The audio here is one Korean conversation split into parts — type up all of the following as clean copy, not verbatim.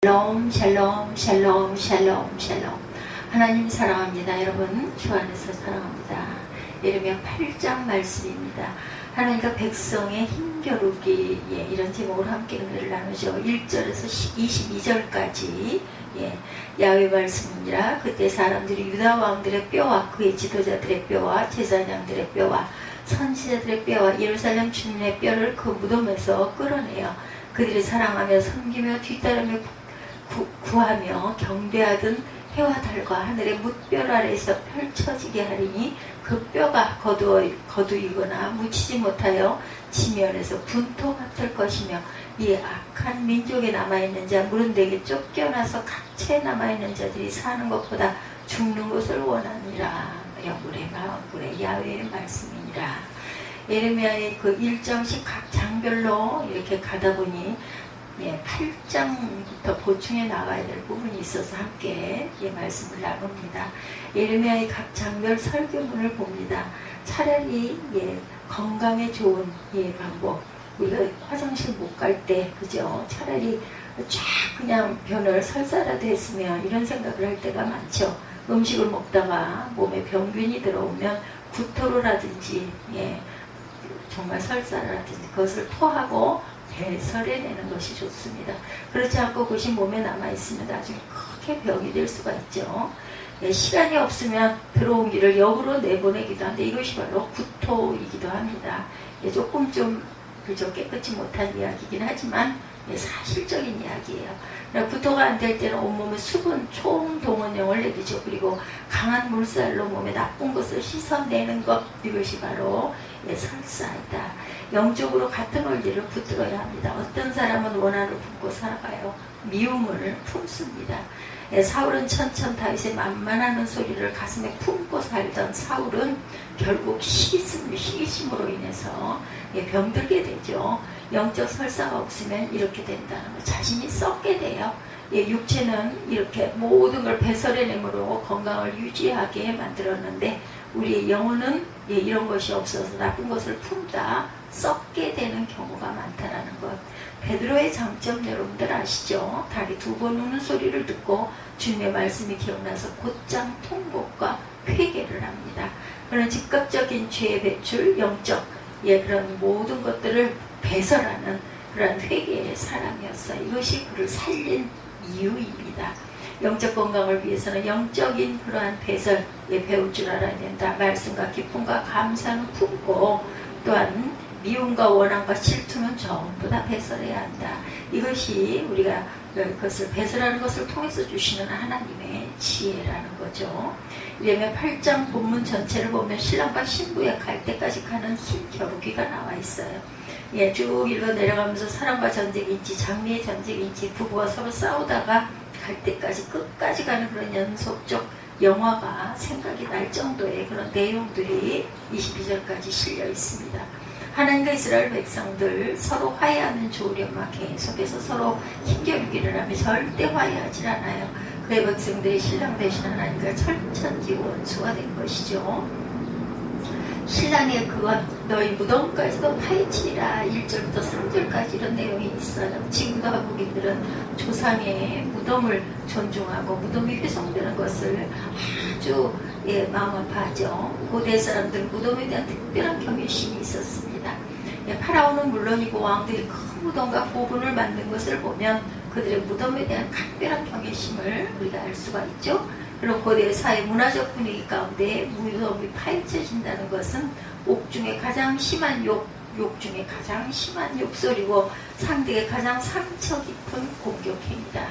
샬롬 샬롬 샬롬 샬롬 샬롬. 하나님 사랑합니다. 여러분 주 안에서 사랑합니다. 예레미야 8장 말씀입니다. 하나님과 백성의 힘겨루기, 이런 제목으로 함께 은혜를 나누죠. 1절에서 22절까지 야훼 말씀이니라. 그때 사람들이 유다 왕들의 뼈와 그의 지도자들의 뼈와 제사장들의 뼈와 선지자들의 뼈와 예루살렘 주민의 뼈를 그 무덤에서 끌어내어 그들이 사랑하며 섬기며 뒤따르며 구하며 경배하던 해와 달과 하늘의 뭇별 아래에서 펼쳐지게 하리니 그 뼈가 거두이거나 묻히지 못하여 지면에서 분토 같을 것이며 이 악한 민족에 남아있는 자 무른되게 쫓겨나서 각처에 남아있는 자들이 사는 것보다 죽는 것을 원하니라. 영굴의 마음굴의 야훼의 말씀이니라. 예레미야의 그 1장씩 각 장별로 이렇게 가다 보니 8장부터 보충해 나가야 될 부분이 있어서 함께 말씀을 나눕니다. 예레미야의 각 장별 설교문을 봅니다. 차라리 건강에 좋은 방법, 우리가 화장실 못 갈 때 그죠? 차라리 쫙 그냥 변을 설사라도 했으면 이런 생각을 할 때가 많죠. 음식을 먹다가 몸에 병균이 들어오면 구토로라든지 정말 설사라든지 그것을 토하고 배설해내는 것이 좋습니다. 그렇지 않고 그것이 몸에 남아있으면 나중에 크게 병이 될 수가 있죠. 시간이 없으면 들어온 길을 역으로 내보내기도 하는데 이것이 바로 구토이기도 합니다. 조금 좀 그저 깨끗이 못한 이야기이긴 하지만 사실적인 이야기예요. 구토가 안 될 때는 온몸에 수분, 총동원령을 내리죠. 그리고 강한 물살로 몸에 나쁜 것을 씻어내는 것, 이것이 바로 설사이다. 영적으로 같은 원리를 붙들어야 합니다. 어떤 사람은 원한을 품고 살아가요. 미움을 품습니다. 사울은 천천 다윗의 만만하는 소리를 가슴에 품고 살던 사울은 결국 시기심으로 인해서 병들게 되죠. 영적 설사가 없으면 이렇게 된다는 거, 자신이 썩게 돼요. 육체는 이렇게 모든 걸 배설해내므로 건강을 유지하게 만들었는데 우리의 영혼은 이런 것이 없어서 나쁜 것을 품다 썩게 되는 경우가 많다는 것. 베드로의 장점 여러분들 아시죠? 달이 2번 우는 소리를 듣고 주님의 말씀이 기억나서 곧장 통곡과 회개를 합니다. 그런 즉각적인 죄의 배출, 영적 그런 모든 것들을 배설하는 그런 회개의 사람이었어요. 이것이 그를 살린 이유입니다. 영적 건강을 위해서는 영적인 그러한 배설 배울 줄 알아야 된다. 말씀과 기쁨과 감사는 품고 또한 미움과 원한과 질투는 전부 다 배설해야 한다. 이것이 우리가 그것을 배설하는 것을 통해서 주시는 하나님의 지혜라는 거죠. 이러면 8장 본문 전체를 보면 신랑과 신부에 갈 때까지 가는 힘겨루기가 나와 있어요. 쭉 읽어 내려가면서 사랑과 전쟁인지 장미의 전쟁인지 부부가 서로 싸우다가 갈 때까지 끝까지 가는 그런 연속적 영화가 생각이 날 정도의 그런 내용들이 22절까지 실려 있습니다. 하나님과 이스라엘 백성들 서로 화해하면 좋으련만 계속해서 서로 힘겨루기를 하며 절대 화해하지 않아요. 그의 백성들이 신랑 되신 하나님과 철천지 원수가 된 것이죠. 신랑의 그것 너희 무덤까지도 파헤치리라. 1절부터 3절까지 이런 내용이 있어요. 지금도 한국인들은 조상의 무덤을 존중하고 무덤이 훼손되는 것을 아주 마음 아파하죠. 고대 사람들은 무덤에 대한 특별한 경외심이 있었습니다. 파라오는 물론이고 왕들이 큰 무덤과 고분을 만든 것을 보면 그들의 무덤에 대한 각별한 경외심을 우리가 알 수가 있죠. 그리고 고대 사회 문화적 분위기 가운데 무덤이 파헤쳐진다는 것은 옥 중에 가장 심한 욕 중에 가장 심한 욕설이고 상대에 가장 상처 깊은 공격행위다.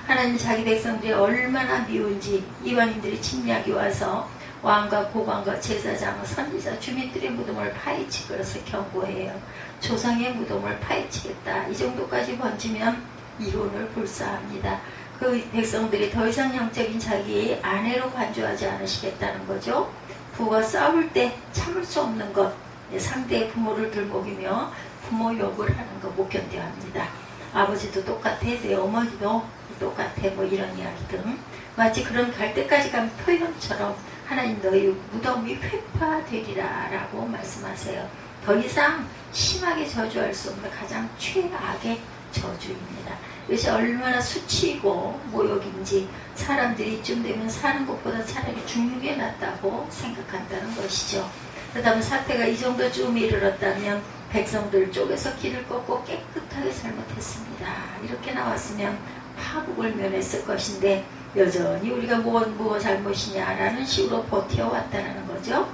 하나님 자기 백성들이 얼마나 미운지 이방인들이 침략이 와서 왕과 고관과 제사장, 선지자, 주민들의 무덤을 파헤칠 것을 경고해요. 조상의 무덤을 파헤치겠다. 이 정도까지 번지면 이혼을 불사합니다. 그 백성들이 더 이상 영적인 자기의 아내로 간주하지 않으시겠다는 거죠. 부부가 싸울 때 참을 수 없는 것, 상대의 부모를 들먹이며 부모 욕을 하는 거 못 견뎌 합니다. 아버지도 똑같아, 내 어머니도 똑같아, 이런 이야기 등 마치 그런 갈 때까지 간 표현처럼 하나님 너희 무덤이 회파되리라 라고 말씀하세요. 더 이상 심하게 저주할 수 없는 가장 최악의 저주입니다. 이것이 얼마나 수치이고 모욕인지 사람들이 이쯤 되면 사는 것보다 차라리 죽는 게 낫다고 생각한다는 것이죠. 그 다음 사태가 이 정도쯤 이르렀다면 백성들 쪽에서 길을 꺾고 깨끗하게 잘못했습니다. 이렇게 나왔으면 파국을 면했을 것인데 여전히 우리가 무엇 잘못이냐라는 식으로 버텨왔다는 거죠.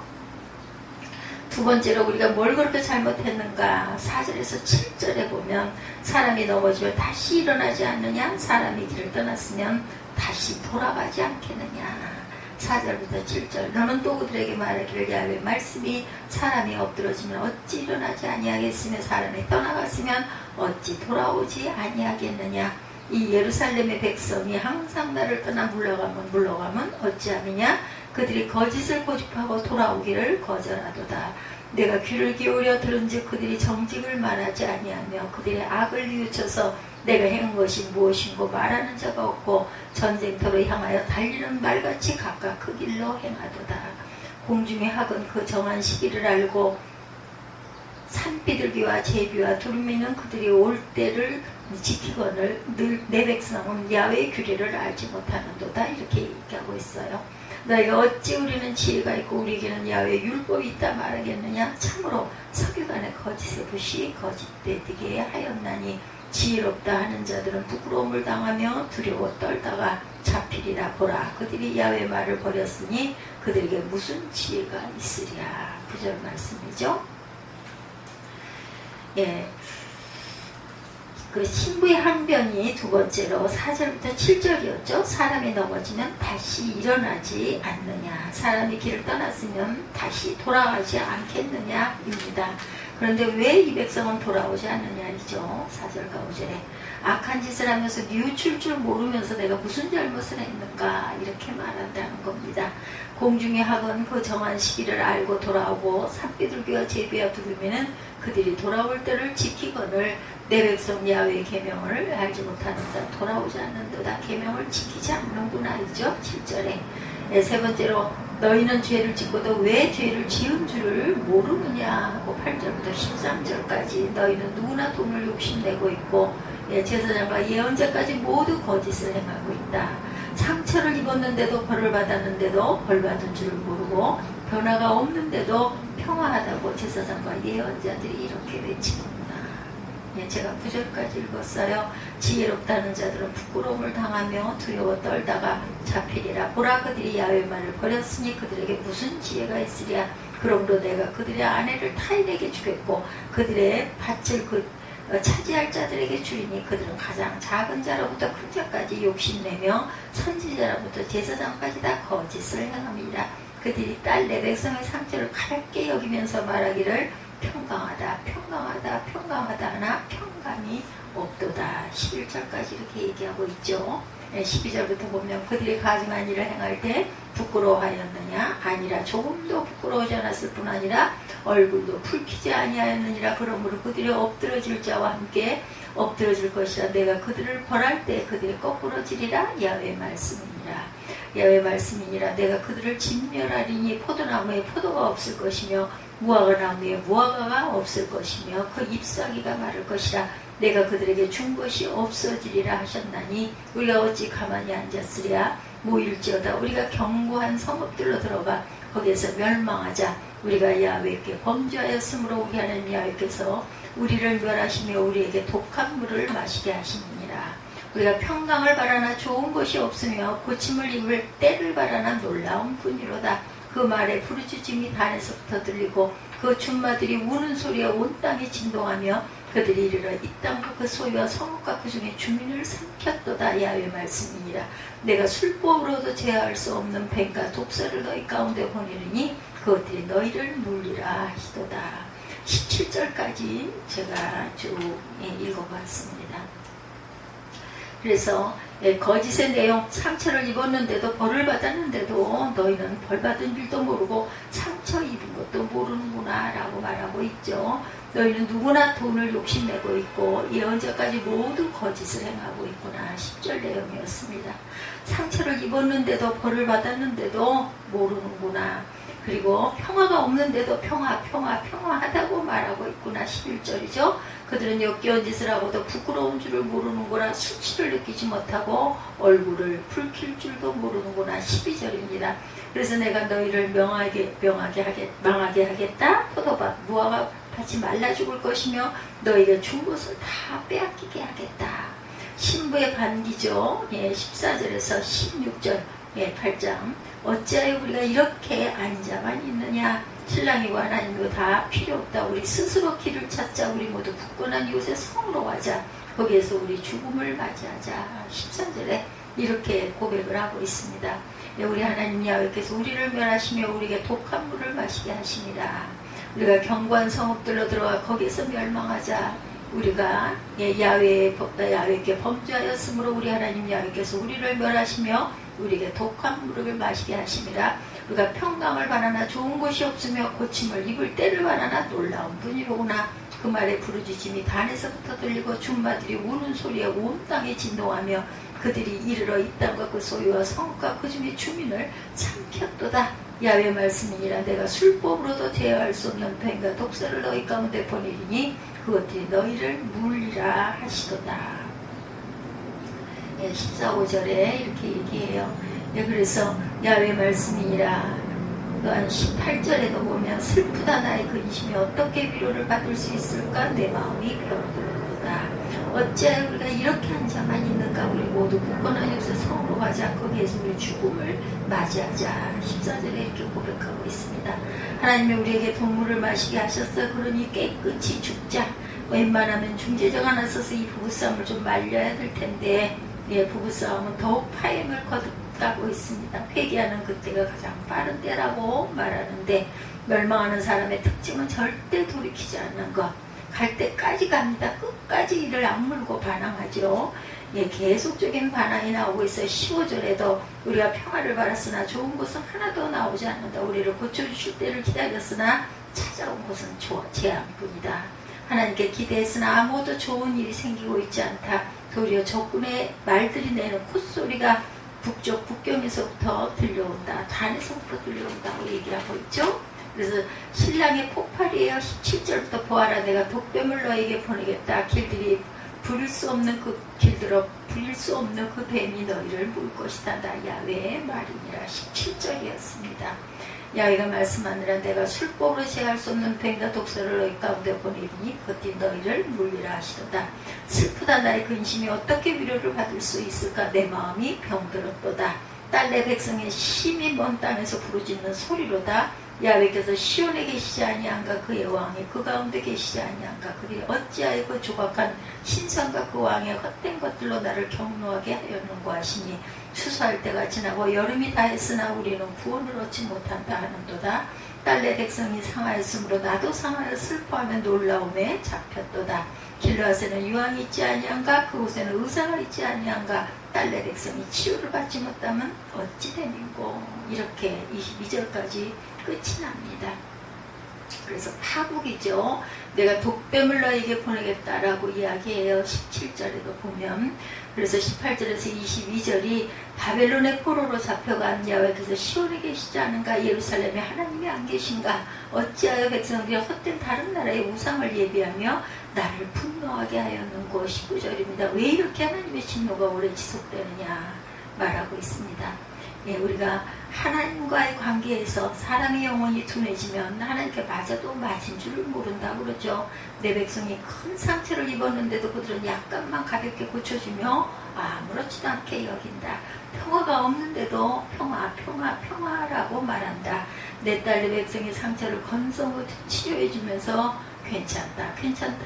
두 번째로 우리가 뭘 그렇게 잘못했는가? 4절에서 7절에 보면 사람이 넘어지면 다시 일어나지 않느냐? 사람이 길을 떠났으면 다시 돌아가지 않겠느냐? 4절부터 7절 너는 또 그들에게 말하기를 야훼 말씀이 사람이 엎드러지면 어찌 일어나지 아니하겠으며 사람이 떠나갔으면 어찌 돌아오지 아니하겠느냐? 이 예루살렘의 백성이 항상 나를 떠나 물러가면 어찌함이냐? 그들이 거짓을 고집하고 돌아오기를 거절하도다. 내가 귀를 기울여 들은즉 그들이 정직을 말하지 아니하며 그들의 악을 뉘우쳐서 내가 행한 것이 무엇인고 말하는 자가 없고 전쟁터로 향하여 달리는 말같이 각각 그 길로 행하도다. 공중의 학은 그 정한 시기를 알고 산비둘기와 제비와 두루미는 그들이 올 때를 지키거늘 늘 내 백성은 야훼의 규례를 알지 못하는도다. 이렇게 얘기하고 있어요. 너희가 어찌 우리는 지혜가 있고 우리에게는 야훼의 율법이 있다 말하겠느냐? 참으로 서기관의 거짓의 붓이 거짓되게 하였나니 지혜롭다 하는 자들은 부끄러움을 당하며 두려워 떨다가 잡히리라. 보라 그들이 야훼의 말을 버렸으니 그들에게 무슨 지혜가 있으랴. 9절 말씀이죠. 예. 그 신부의 항변이 두 번째로 4절부터 7절이었죠. 사람이 넘어지면 다시 일어나지 않느냐. 사람이 길을 떠났으면 다시 돌아가지 않겠느냐입니다. 그런데 왜 이 백성은 돌아오지 않느냐이죠. 4절과 5절에 악한 짓을 하면서 뉘우칠 줄 모르면서 내가 무슨 잘못을 했는가 이렇게 말한다는 겁니다. 공중의 학은 그 정한 시기를 알고 돌아오고 산비둘기와 제비와 두루미는 그들이 돌아올 때를 지키거늘 내 백성 야훼의 계명을 알지 못하는 자 돌아오지 않는도다. 계명을 지키지 않는구나 이죠. 7절에 세 번째로 너희는 죄를 짓고도 왜 죄를 지은 줄을 모르느냐 하고 8절부터 13절까지 너희는 누구나 돈을 욕심내고 있고 제사장과 예언자까지 모두 거짓을 행하고 있다. 상처를 입었는데도 벌을 받았는데도 벌 받은 줄을 모르고 변화가 없는데도 평화하다고 제사장과 예언자들이 이렇게 외치는구나. 제가 9절까지 읽었어요. 지혜롭다는 자들은 부끄러움을 당하며 두려워 떨다가 잡히리라. 보라 그들이 야훼의 말을 버렸으니 그들에게 무슨 지혜가 있으랴. 그러므로 내가 그들의 아내를 타인에게 주겠고 그들의 밭을 차지할 자들에게 주리니 그들은 가장 작은 자로부터 큰 자까지 욕심내며 선지자로부터 제사장까지 다 거짓을 행함이라. 그들이 딸 내 백성의 상처를 가볍게 여기면서 말하기를 평강하다 평강하다 평강하다 하나 평강이 없도다. 11절까지 이렇게 얘기하고 있죠. 12절부터 보면 그들이 가증한 일을 행할 때 부끄러워하였느냐? 아니라 조금도 부끄러워하지 않았을 뿐 아니라 얼굴도 붉히지 아니하였느니라. 그러므로 그들이 엎드러질 자와 함께 엎드러질 것이라. 내가 그들을 벌할 때 그들이 거꾸러지리라. 야훼의 말씀이니라. 야훼의 말씀이니라. 내가 그들을 진멸하리니 포도나무에 포도가 없을 것이며 무화과 나무에 무화과가 없을 것이며 그 잎사귀가 마를 것이라. 내가 그들에게 준 것이 없어지리라 하셨나니 우리가 어찌 가만히 앉았으랴. 모일지어다 우리가 견고한 성읍들로 들어가 거기에서 멸망하자. 우리가 야훼께 범죄하였으므로 우리 하나님 야훼께서 우리를 멸하시며 우리에게 독한 물을 마시게 하시느니라. 우리가 평강을 바라나 좋은 것이 없으며 고침을 입을 때를 바라나 놀라운 분이로다. 그 말에 부르짖음이 단에서부터 들리고 그 춘마들이 우는 소리에 온 땅이 진동하며 그들이 이르러 이 땅과 그 소유와 성읍과 그 중에 주민을 삼켰도다. 야훼의 말씀이니라. 내가 술법으로도 제어할 수 없는 뱀과 독사를 너희 가운데 보내리니 그것들이 너희를 물리라 하시도다. 17절까지 제가 쭉 읽어봤습니다. 그래서 거짓의 내용, 상처를 입었는데도 벌을 받았는데도 너희는 벌 받은 줄도 모르고 상처 입은 것도 모르는구나 라고 말하고 있죠. 너희는 누구나 돈을 욕심내고 있고 예언자까지 모두 거짓을 행하고 있구나. 10절 내용이었습니다. 상처를 입었는데도 벌을 받았는데도 모르는구나. 그리고 평화가 없는데도 평화하다고 말하고 있구나. 11절이죠. 그들은 역겨운 짓을 하고도 부끄러운 줄을 모르는구나. 수치를 느끼지 못하고 얼굴을 붉힐 줄도 모르는구나. 12절입니다. 그래서 내가 너희를 망하게 하겠다. 포도밭 무화과 밭이 말라 죽을 것이며 너희가 준 것을 다 빼앗기게 하겠다. 신부의 반기죠. 14절에서 16절 8장. 어찌하여 우리가 이렇게 앉아만 있느냐. 신랑이고 하나님이고 다 필요 없다. 우리 스스로 길을 찾자. 우리 모두 굳건한 이웃의 성으로 가자. 거기에서 우리 죽음을 맞이하자. 13절에 이렇게 고백을 하고 있습니다. 우리 하나님 야훼께서 우리를 멸하시며 우리에게 독한 물을 마시게 하시니라. 우리가 견고한 성읍들로 들어가 거기에서 멸망하자. 우리가 야훼께 범죄하였으므로 우리 하나님 야훼께서 우리를 멸하시며 우리에게 독한 물을 마시게 하심이라. 우리가 평강을 바라나 좋은 곳이 없으며 고침을 입을 때를 바라나 놀라운 분이로구나. 그 말에 부르짖음이 단에서부터 들리고 준마들이 우는 소리에 온 땅에 진동하며 그들이 이르러 이 땅과 그 소유와 성과 그 중에 주민을 삼켰도다. 야훼 말씀이니라. 내가 술법으로도 제어할 수 없는 뱀과 독사를 너희 가운데 보내리니 그것들이 너희를 물리라 하시도다. 14, 5절에 이렇게 얘기해요. 그래서 야훼 말씀이니라. 또한 18절에도 보면 슬프다 나의 근심이 어떻게 위로를 받을 수 있을까. 내 마음이 병들었다. 어찌하여 우리가 이렇게 앉아만 있는가. 우리 모두 굳건한 이웃의 성으로 가자. 거기에서 우리 죽음을 맞이하자. 14절에 이렇게 고백하고 있습니다. 하나님이 우리에게 동물을 마시게 하셨어요. 그러니 깨끗이 죽자. 웬만하면 중재자가 나서서 이 부부싸움을 좀 말려야 될 텐데 부부싸움은 더욱 파행을 거듭하고 있습니다. 회개하는 그때가 가장 빠른 때라고 말하는데 멸망하는 사람의 특징은 절대 돌이키지 않는 것. 갈 때까지 갑니다. 끝까지 이를 악물고 반항하죠. 계속적인 반항이 나오고 있어요. 15절에도 우리가 평화를 바랐으나 좋은 것은 하나도 나오지 않는다. 우리를 고쳐주실 때를 기다렸으나 찾아온 것은 재앙뿐이다. 하나님께 기대했으나 아무도 좋은 일이 생기고 있지 않다. 도리어 적군의 말들이 내는 콧소리가 북쪽 국경에서부터 들려온다. 단에서부터 들려온다고 얘기하고 있죠. 그래서 신랑의 폭발이에요. 17절부터 보아라. 내가 독뱀을 너에게 보내겠다. 길들이 부릴 수 없는 그 길들어 부릴 수 없는 그 뱀이 너희를 물 것이다. 나 야훼의 말이니라. 17절이었습니다. 야훼가 말씀하느라 내가 술법으로 제할 수 없는 뱀과 독사를 너희 가운데 보내리니 그것이 너희를 물리라 하시도다. 슬프다 나의 근심이 어떻게 위로를 받을 수 있을까. 내 마음이 병들었도다. 딸 내 백성의 심히 먼 땅에서 부르짖는 소리로다. 야훼께서 시온에 계시지 아니한가. 그의 왕이 그 가운데 계시지 아니한가. 그들이 어찌하여 그 조각한 신상과 그 왕의 헛된 것들로 나를 경노하게 하였는고 하시니 추수할 때가 지나고 여름이 다했으나 우리는 구원을 얻지 못한다 하는도다. 딸 내 백성이 상하였으므로 나도 상하여 슬퍼하며 놀라움에 잡혔도다. 길르앗에는 유황이 있지 아니한가. 그곳에는 의사가 있지 아니한가. 딸 내 백성이 치유를 받지 못하면 어찌 되는고. 이렇게 22절까지 끝이 납니다. 그래서 파국이죠. 내가 독뱀을 너에게 보내겠다라고 이야기해요. 17절에도 보면. 그래서 18절에서 22절이 바벨론의 포로로 잡혀간 야훼께서 시온에 계시지 않은가. 예루살렘에 하나님이 안 계신가. 어찌하여 백성들이 헛된 다른 나라의 우상을 예비하며 나를 분노하게 하였는고. 19절입니다. 왜 이렇게 하나님의 진노가 오래 지속되느냐 말하고 있습니다. 우리가 하나님과의 관계에서 사람의 영혼이 둔해지면 하나님께 맞아도 맞은 줄을 모른다 그러죠. 내 백성이 큰 상처를 입었는데도 그들은 약간만 가볍게 고쳐주며 아무렇지도 않게 여긴다. 평화가 없는데도 평화라고 말한다. 내 딸 내 백성의 상처를 건성으로 치료해주면서 괜찮다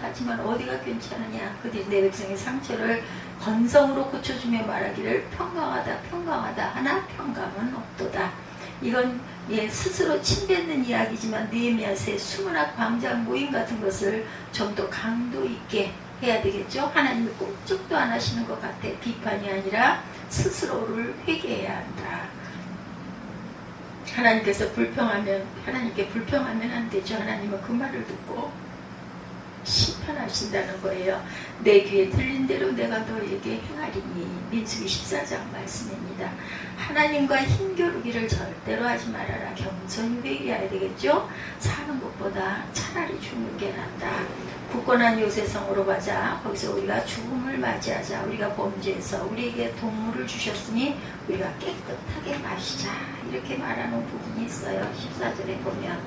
하지만 어디가 괜찮으냐. 그들이 내 백성의 상처를 건성으로 고쳐주며 말하기를 평강하다 하나 평강은 없도다. 이건 스스로 침뱉는 이야기지만 느헤미야서의 수문학 광장 모임 같은 것을 좀 더 강도 있게 해야 되겠죠. 하나님이 꼼짝도 안 하시는 것 같아. 비판이 아니라 스스로를 회개해야 한다. 하나님께 불평하면 안 되죠. 하나님은 그 말을 듣고 심판하신다는 거예요. 내 귀에 들린 대로 내가 너에게 행하리니. 민수기 14장 말씀입니다. 하나님과 힘겨루기를 절대로 하지 말아라. 겸손히 회개해야 되겠죠. 사는 것보다 차라리 죽는 게 낫다. 굳건한 요새성으로 가자. 거기서 우리가 죽음을 맞이하자. 우리가 범죄해서 우리에게 동물을 주셨으니 우리가 깨끗하게 마시자. 이렇게 말하는 부분이 있어요. 14절에 보면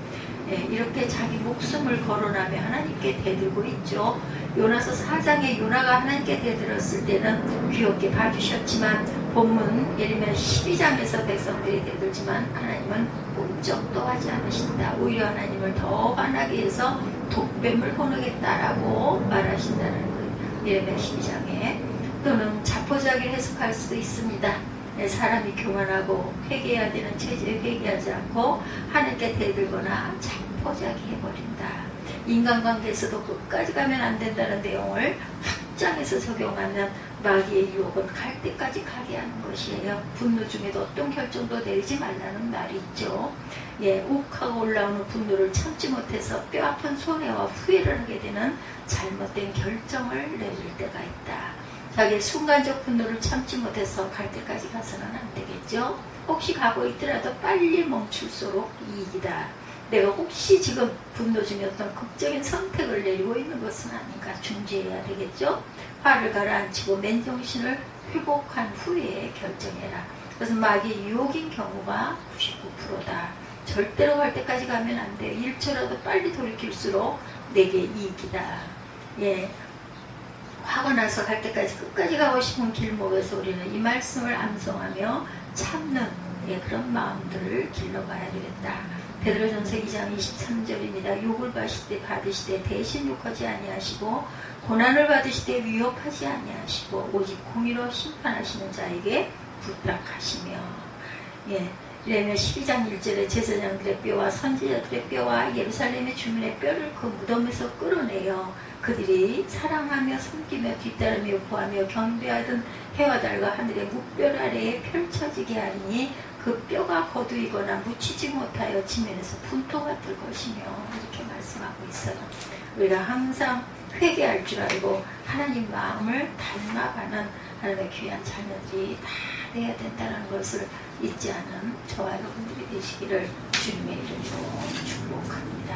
이렇게 자기 목숨을 거론하며 하나님께 대들고 있죠. 요나서 4장에 요나가 하나님께 대들었을 때는 귀엽게 봐주셨지만 본문 예레미야 12장에서 백성들이 대들지만 하나님은 꿈쩍도 하지 않으신다. 오히려 하나님을 더 화나게 해서 독뱀을 보내겠다라고 말하신다는 거예요. 예레미야 12장에. 또는 자포자기를 해석할 수도 있습니다. 사람이 교만하고 회개해야 되는 체제에 회개하지 않고 하나님께 대들거나 자포자기 해버린다. 인간관계에서도 끝까지 가면 안 된다는 내용을 확장해서 적용하면 마귀의 유혹은 갈 때까지 가게 하는 것이에요. 분노 중에도 어떤 결정도 내리지 말라는 말이 있죠. 욱하고 올라오는 분노를 참지 못해서 뼈아픈 손해와 후회를 하게 되는 잘못된 결정을 내릴 때가 있다. 자기의 순간적 분노를 참지 못해서 갈 때까지 가서는 안 되겠죠. 혹시 가고 있더라도 빨리 멈출수록 이익이다. 내가 혹시 지금 분노 중에 어떤 극적인 선택을 내리고 있는 것은 아닌가 중지해야 되겠죠. 화를 가라앉히고 맨정신을 회복한 후에 결정해라. 그래서 마귀의 유혹인 경우가 99%다. 절대로 갈 때까지 가면 안 돼요. 1초라도 빨리 돌이킬수록 내게 이익이다. 화가 나서 갈 때까지 끝까지 가고 싶은 길목에서 우리는 이 말씀을 암송하며 참는 그런 마음들을 길러가야 되겠다. 베드로전서 2장 23절입니다. 욕을 받으시되 대신 욕하지 아니하시고 고난을 받으시되 위협하지 아니하시고 오직 공의로 심판하시는 자에게 부탁하시며. 예레미야 12장 1절에 제사장들의 뼈와 선지자들의 뼈와 예루살렘의 주민의 뼈를 그 무덤에서 끌어내요. 그들이 사랑하며 섬기며 뒤따르며 구하며 경배하던 해와 달과 하늘의 묵별 아래에 펼쳐지게 하리니 그 뼈가 거두이거나 묻히지 못하여 지면에서 분토가 뜰 것이며. 이렇게 말씀하고 있어요. 우리가 항상 회개할 줄 알고 하나님 마음을 닮아가는 하나님의 귀한 자녀들이 다 돼야 된다는 것을 잊지 않은 저와 여러분들이 되시기를 주님의 이름으로 축복합니다.